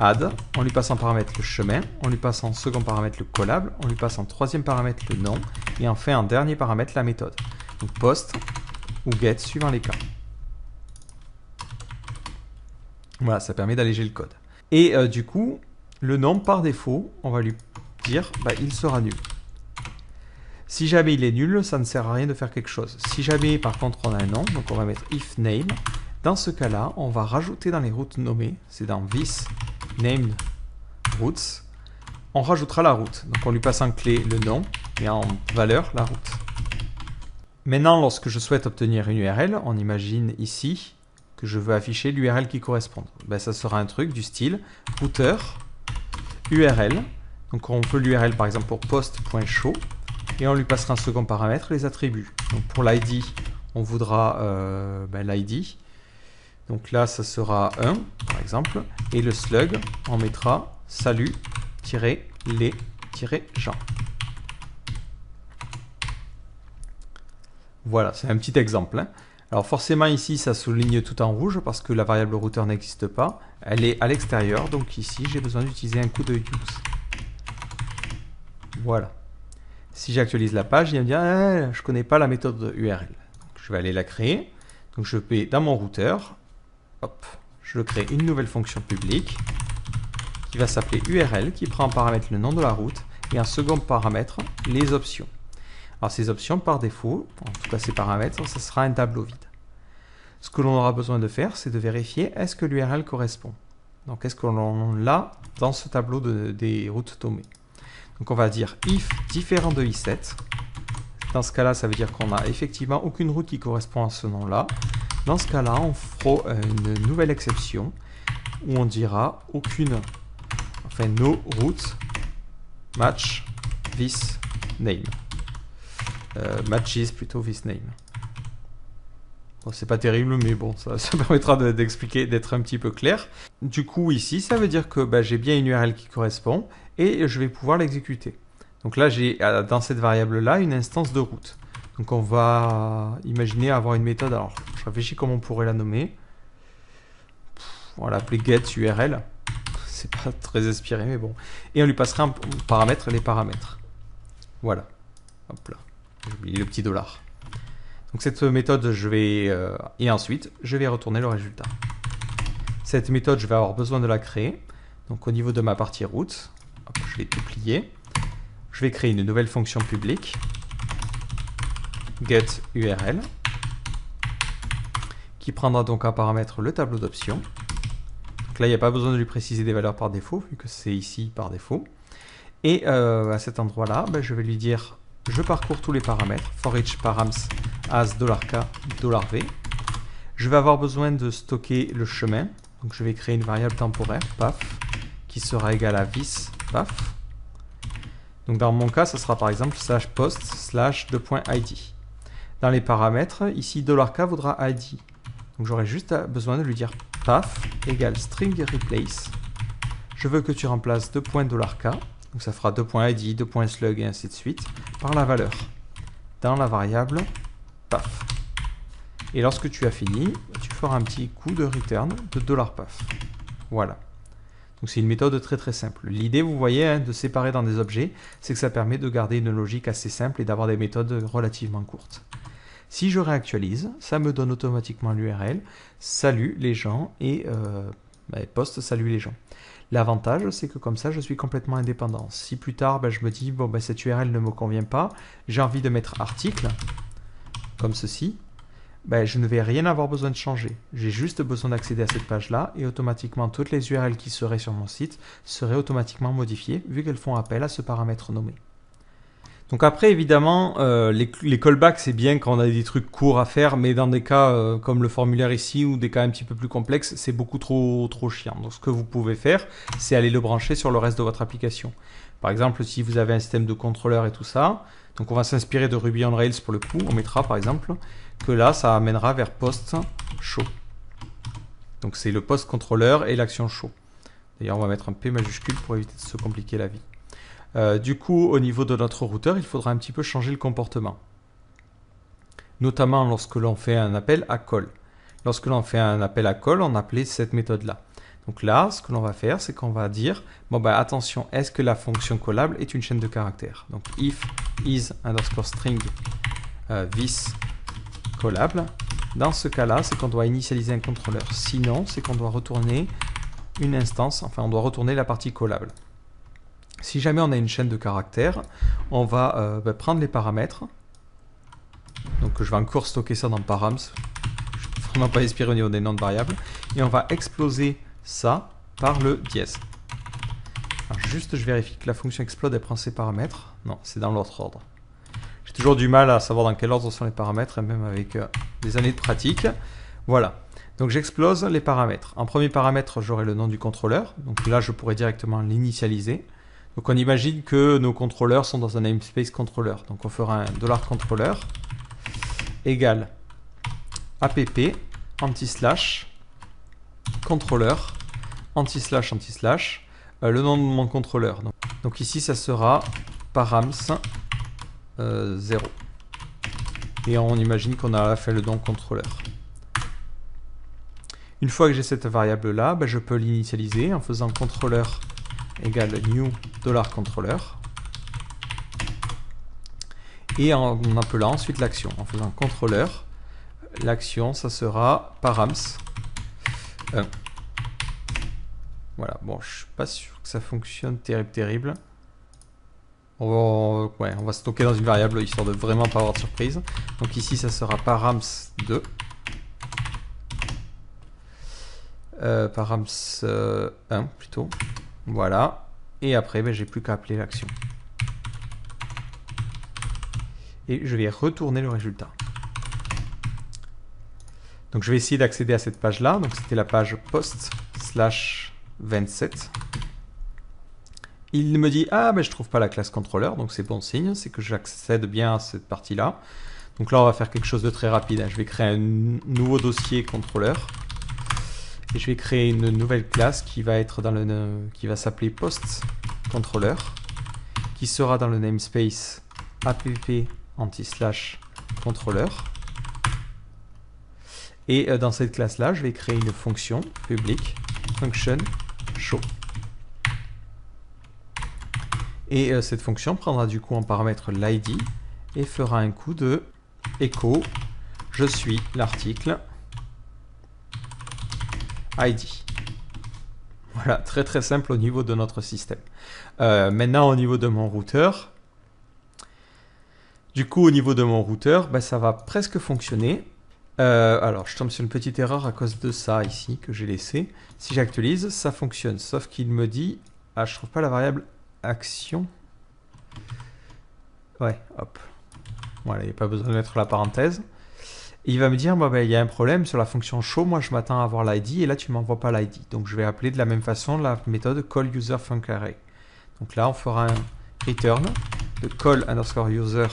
Speaker 1: add, on lui passe en paramètre le chemin, on lui passe en second paramètre le collable, on lui passe en troisième paramètre le nom, et enfin en dernier paramètre la méthode. Donc post ou get, suivant les cas. Voilà, ça permet d'alléger le code. Et du coup, le nom par défaut, on va lui dire, il sera nul. Si jamais il est nul, ça ne sert à rien de faire quelque chose. Si jamais par contre on a un nom, donc on va mettre if name. Dans ce cas-là, on va rajouter dans les routes nommées, c'est dans this named routes, on rajoutera la route. Donc on lui passe en clé le nom et en valeur la route. Maintenant, lorsque je souhaite obtenir une URL, on imagine ici que je veux afficher l'URL qui correspond. Ça sera un truc du style router URL. Donc on veut l'URL par exemple pour post.show et on lui passera un second paramètre les attributs. Donc pour l'ID, on voudra l'ID. Donc là, ça sera 1 par exemple. Et le slug, on mettra salut-les-gens. Voilà, c'est un petit exemple. Alors forcément ici, ça souligne tout en rouge parce que la variable router n'existe pas. Elle est à l'extérieur, donc ici, j'ai besoin d'utiliser un coup de use. Voilà. Si j'actualise la page, il va me dire je ne connais pas la méthode URL. Donc, je vais aller la créer. Donc je vais dans mon routeur, hop, je crée une nouvelle fonction publique qui va s'appeler URL, qui prend en paramètre le nom de la route et un second paramètre les options. Alors ces options par défaut, en tout cas ces paramètres, ce sera un tableau vide. Ce que l'on aura besoin de faire, c'est de vérifier est-ce que l'URL correspond. Donc est-ce que l'on l'a dans ce tableau des routes nommées. Donc on va dire if différent de i7. Dans ce cas-là, ça veut dire qu'on n'a effectivement aucune route qui correspond à ce nom-là. Dans ce cas-là, on fera une nouvelle exception où on dira no route match this name. Matches plutôt this name. Bon, c'est pas terrible, mais bon, ça permettra d'expliquer, d'être un petit peu clair. Du coup, ici, ça veut dire que j'ai bien une URL qui correspond et je vais pouvoir l'exécuter. Donc là, j'ai dans cette variable-là une instance de route. Donc on va imaginer avoir une méthode. Alors, je réfléchis comment on pourrait la nommer. On va l'appeler getURL. C'est pas très inspiré, mais bon. Et on lui passera un paramètre les paramètres. Voilà. Hop là. J'ai oublié le petit $. Donc cette méthode, et ensuite, je vais retourner le résultat. Cette méthode, je vais avoir besoin de la créer. Donc au niveau de ma partie route, hop, je vais tout plier. Je vais créer une nouvelle fonction publique, getURL, qui prendra donc en paramètre le tableau d'options. Donc là, il n'y a pas besoin de lui préciser des valeurs par défaut, vu que c'est ici par défaut. Et à cet endroit-là, je vais lui dire je parcours tous les paramètres, for each params as $k, $v. Je vais avoir besoin de stocker le chemin, donc je vais créer une variable temporaire, paf, qui sera égale à this, paf. Donc dans mon cas, ça sera par exemple /post /2.id. Dans les paramètres, ici $k vaudra id. Donc j'aurai juste besoin de lui dire path égale string replace. Je veux que tu remplaces $k. Donc ça fera 2.id, 2.slug et ainsi de suite, par la valeur, dans la variable path. Et lorsque tu as fini, tu feras un petit coup de return de $path. Voilà. Donc c'est une méthode très très simple. L'idée, vous voyez, de séparer dans des objets, c'est que ça permet de garder une logique assez simple et d'avoir des méthodes relativement courtes. Si je réactualise, ça me donne automatiquement l'URL, salut les gens, et post salut les gens. L'avantage, c'est que comme ça, je suis complètement indépendant. Si plus tard, je me dis, bon, cette URL ne me convient pas, j'ai envie de mettre article, comme ceci, je ne vais rien avoir besoin de changer. J'ai juste besoin d'accéder à cette page-là et automatiquement, toutes les URL qui seraient sur mon site seraient automatiquement modifiées vu qu'elles font appel à ce paramètre nommé. Donc après, évidemment, les callbacks, c'est bien quand on a des trucs courts à faire, mais dans des cas comme le formulaire ici ou des cas un petit peu plus complexes, c'est beaucoup trop chiant. Donc ce que vous pouvez faire, c'est aller le brancher sur le reste de votre application. Par exemple, si vous avez un système de contrôleur et tout ça, donc on va s'inspirer de Ruby on Rails pour le coup, on mettra par exemple que là, ça amènera vers post show. Donc c'est le post contrôleur et l'action show. D'ailleurs, on va mettre un P majuscule pour éviter de se compliquer la vie. Du coup, au niveau de notre routeur, il faudra un petit peu changer le comportement. Notamment lorsque l'on fait un appel à call. Lorsque l'on fait un appel à call, on appelait cette méthode-là. Donc là, ce que l'on va faire, c'est qu'on va dire, attention, est-ce que la fonction callable est une chaîne de caractères? Donc if is underscore string this callable. Dans ce cas-là, c'est qu'on doit initialiser un contrôleur. Sinon, c'est qu'on doit retourner une instance, enfin on doit retourner la partie callable. Si jamais on a une chaîne de caractères, on va prendre les paramètres. Donc je vais encore stocker ça dans params. Je ne suis vraiment pas inspiré au niveau des noms de variables. Et on va exploser ça par le dièse. Alors juste je vérifie que la fonction explode elle prend ses paramètres. Non, c'est dans l'autre ordre. J'ai toujours du mal à savoir dans quel ordre sont les paramètres, et même avec des années de pratique. Voilà. Donc j'explose les paramètres. En premier paramètre, j'aurai le nom du contrôleur. Donc là, je pourrais directement l'initialiser. Donc on imagine que nos contrôleurs sont dans un namespace contrôleur. Donc on fera un $contrôleur égale app anti-slash contrôleur anti-slash anti-slash le nom de mon contrôleur. Donc ici ça sera params 0. Et on imagine qu'on a fait le nom contrôleur. Une fois que j'ai cette variable là, je peux l'initialiser en faisant contrôleur égale new $contrôleur et en appelant ensuite l'action, en faisant contrôleur, l'action ça sera params 1. Voilà, bon je suis pas sûr que ça fonctionne terrible. On va stocker dans une variable histoire de vraiment pas avoir de surprise. Donc ici ça sera params 2. Params 1 plutôt. Voilà. Et après, j'ai plus qu'à appeler l'action. Et je vais retourner le résultat. Donc je vais essayer d'accéder à cette page-là. Donc c'était la page post/27. Il me dit, je trouve pas la classe contrôleur. Donc c'est bon signe, c'est que j'accède bien à cette partie-là. Donc là, on va faire quelque chose de très rapide. Je vais créer un nouveau dossier contrôleur. Et je vais créer une nouvelle classe qui va être qui va s'appeler post-contrôleur, qui sera dans le namespace app anti-slash contrôleur. Et dans cette classe-là, je vais créer une fonction public function show. Et cette fonction prendra du coup en paramètre l'id et fera un coup de echo je suis l'article ID. Voilà, très simple au niveau de notre système. Maintenant au niveau de mon routeur, ça va presque fonctionner. Alors je tombe sur une petite erreur à cause de ça ici que j'ai laissé. Si j'actualise, ça fonctionne, sauf qu'il me dit, je trouve pas la variable action. Ouais, hop. Voilà, il n'y a pas besoin de mettre la parenthèse. Il va me dire, il y a un problème sur la fonction show, moi je m'attends à avoir l'id et là tu m'envoies pas l'id. Donc je vais appeler de la même façon la méthode call user func array. Donc là on fera un return de call underscore user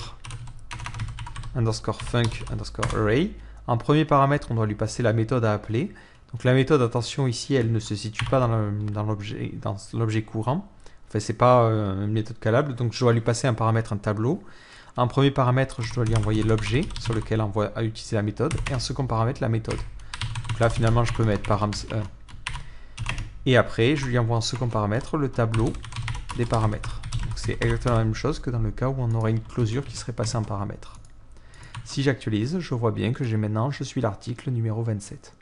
Speaker 1: underscore func underscore array. En premier paramètre, on doit lui passer la méthode à appeler. Donc la méthode, attention ici, elle ne se situe pas dans l'objet courant. Enfin, c'est pas une méthode callable, donc je dois lui passer un paramètre, un tableau. En premier paramètre, je dois lui envoyer l'objet sur lequel on va utiliser la méthode, et en second paramètre, la méthode. Donc là, finalement, je peux mettre params 1. Et après, je lui envoie en second paramètre le tableau des paramètres. Donc c'est exactement la même chose que dans le cas où on aurait une closure qui serait passée en paramètre. Si j'actualise, je vois bien que je suis l'article numéro 27.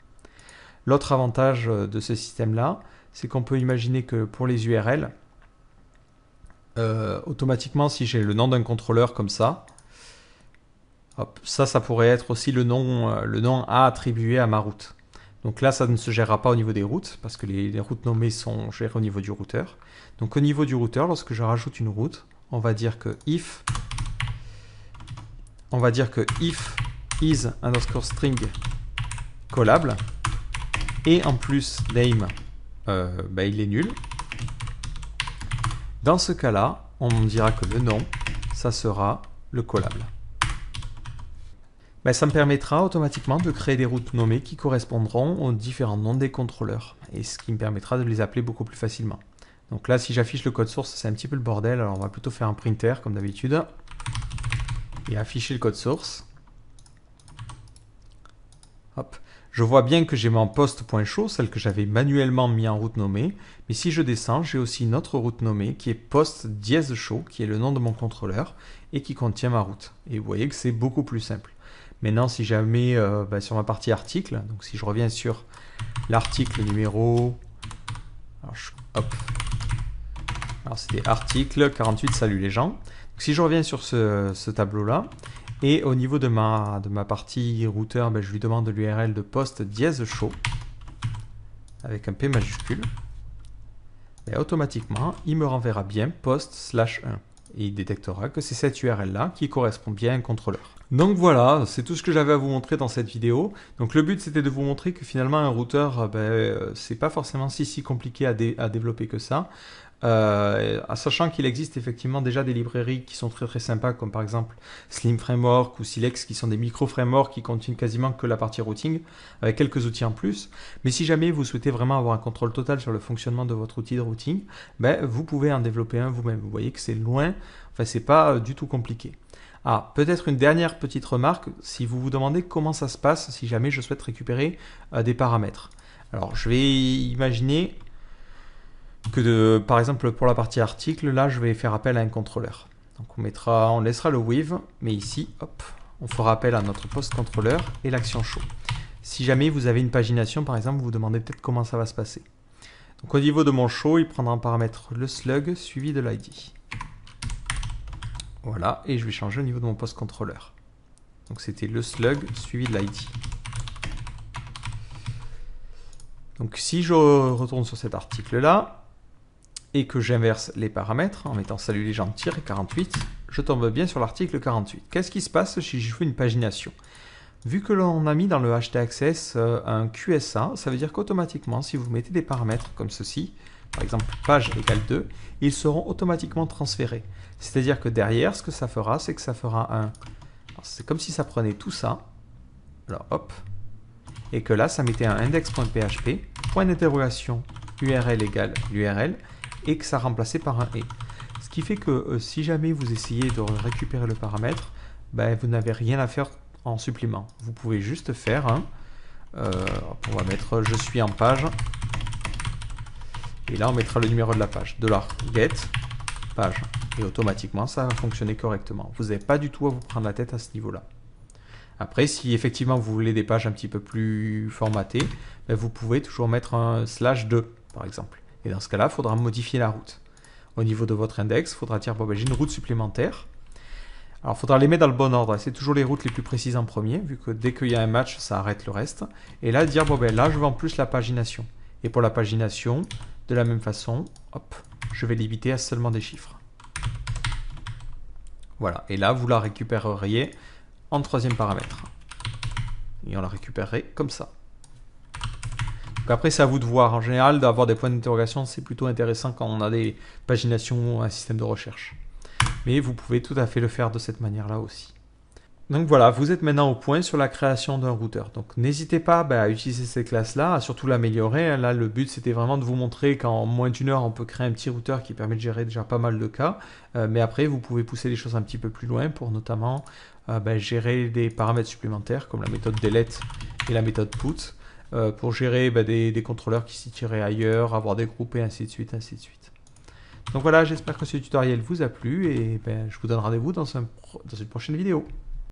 Speaker 1: L'autre avantage de ce système-là, c'est qu'on peut imaginer que pour les URL, automatiquement, si j'ai le nom d'un contrôleur comme ça, hop, ça pourrait être aussi le nom à attribuer à ma route. Donc là, ça ne se gérera pas au niveau des routes, parce que les routes nommées sont gérées au niveau du routeur. Donc au niveau du routeur, lorsque je rajoute une route, on va dire que if is underscore string collable, et en plus name, il est nul. Dans ce cas-là, on dira que le nom, ça sera le collable. Ça me permettra automatiquement de créer des routes nommées qui correspondront aux différents noms des contrôleurs, et ce qui me permettra de les appeler beaucoup plus facilement. Donc là, si j'affiche le code source, c'est un petit peu le bordel, alors on va plutôt faire un printer comme d'habitude, et afficher le code source. Hop. Je vois bien que j'ai mon post.show, celle que j'avais manuellement mis en route nommée, mais si je descends, j'ai aussi une autre route nommée qui est post-show, qui est le nom de mon contrôleur, et qui contient ma route. Et vous voyez que c'est beaucoup plus simple. Maintenant, si jamais sur ma partie article, donc si je reviens sur l'article numéro, alors c'était article 48, salut les gens. Donc, si je reviens sur ce tableau-là, et au niveau de ma partie routeur, je lui demande l'URL de post-show, avec un P majuscule, automatiquement, il me renverra bien post/1. Et il détectera que c'est cette URL-là qui correspond bien à un contrôleur. Donc voilà, c'est tout ce que j'avais à vous montrer dans cette vidéo. Donc le but, c'était de vous montrer que finalement un routeur, c'est pas forcément si compliqué à développer que ça. Sachant qu'il existe effectivement déjà des librairies qui sont très sympas, comme par exemple Slim Framework ou Silex, qui sont des micro-frameworks qui contiennent quasiment que la partie routing, avec quelques outils en plus. Mais si jamais vous souhaitez vraiment avoir un contrôle total sur le fonctionnement de votre outil de routing, vous pouvez en développer un vous-même. Vous voyez que c'est loin, enfin c'est pas du tout compliqué. Ah, peut-être une dernière petite remarque, si vous vous demandez comment ça se passe si jamais je souhaite récupérer des paramètres. Alors je vais imaginer que par exemple pour la partie article, là je vais faire appel à un contrôleur. Donc on laissera le with, mais ici, hop, on fera appel à notre post contrôleur et l'action show. Si jamais vous avez une pagination par exemple, vous vous demandez peut-être comment ça va se passer. Donc au niveau de mon show, il prendra en paramètre le slug suivi de l'id. Voilà, et je vais changer au niveau de mon post contrôleur. Donc c'était le slug suivi de l'id. Donc si je retourne sur cet article là, et que j'inverse les paramètres en mettant salut les gens -48, je tombe bien sur l'article 48. Qu'est-ce qui se passe si je fais une pagination? Vu que l'on a mis dans le htaccess un QSA, ça veut dire qu'automatiquement, si vous mettez des paramètres comme ceci, par exemple page égale 2, ils seront automatiquement transférés. C'est-à-dire que derrière, ce que ça fera, c'est que ça fera un... C'est comme si ça prenait tout ça, alors hop, et que là, ça mettait un index.php, point d'interrogation, URL égale l'URL, et que ça remplaçait par un « et ». Ce qui fait que si jamais vous essayez de récupérer le paramètre, vous n'avez rien à faire en supplément. Vous pouvez juste faire un, on va mettre « je suis en page », et là on mettra le numéro de la page, $get page, et automatiquement ça va fonctionner correctement. Vous n'avez pas du tout à vous prendre la tête à ce niveau-là. Après, si effectivement vous voulez des pages un petit peu plus formatées, vous pouvez toujours mettre un /2 par exemple. Et dans ce cas-là, il faudra modifier la route. Au niveau de votre index, il faudra dire j'ai une route supplémentaire. Alors, il faudra les mettre dans le bon ordre. C'est toujours les routes les plus précises en premier, vu que dès qu'il y a un match, ça arrête le reste. Et là, dire là, je veux en plus la pagination. Et pour la pagination, de la même façon, hop, je vais limiter à seulement des chiffres. Voilà. Et là, vous la récupéreriez en troisième paramètre. Et on la récupérerait comme ça. Donc après, c'est à vous de voir. En général, d'avoir des points d'interrogation, c'est plutôt intéressant quand on a des paginations, un système de recherche. Mais vous pouvez tout à fait le faire de cette manière-là aussi. Donc voilà, vous êtes maintenant au point sur la création d'un routeur. Donc n'hésitez pas à utiliser ces classes-là, à surtout l'améliorer. Là, le but, c'était vraiment de vous montrer qu'en moins d'une heure, on peut créer un petit routeur qui permet de gérer déjà pas mal de cas. Mais après, vous pouvez pousser les choses un petit peu plus loin pour notamment gérer des paramètres supplémentaires comme la méthode delete et la méthode put. Pour gérer des contrôleurs qui s'y tiraient ailleurs, avoir des groupes et ainsi de suite, ainsi de suite. Donc voilà, j'espère que ce tutoriel vous a plu et je vous donne rendez-vous dans une prochaine vidéo.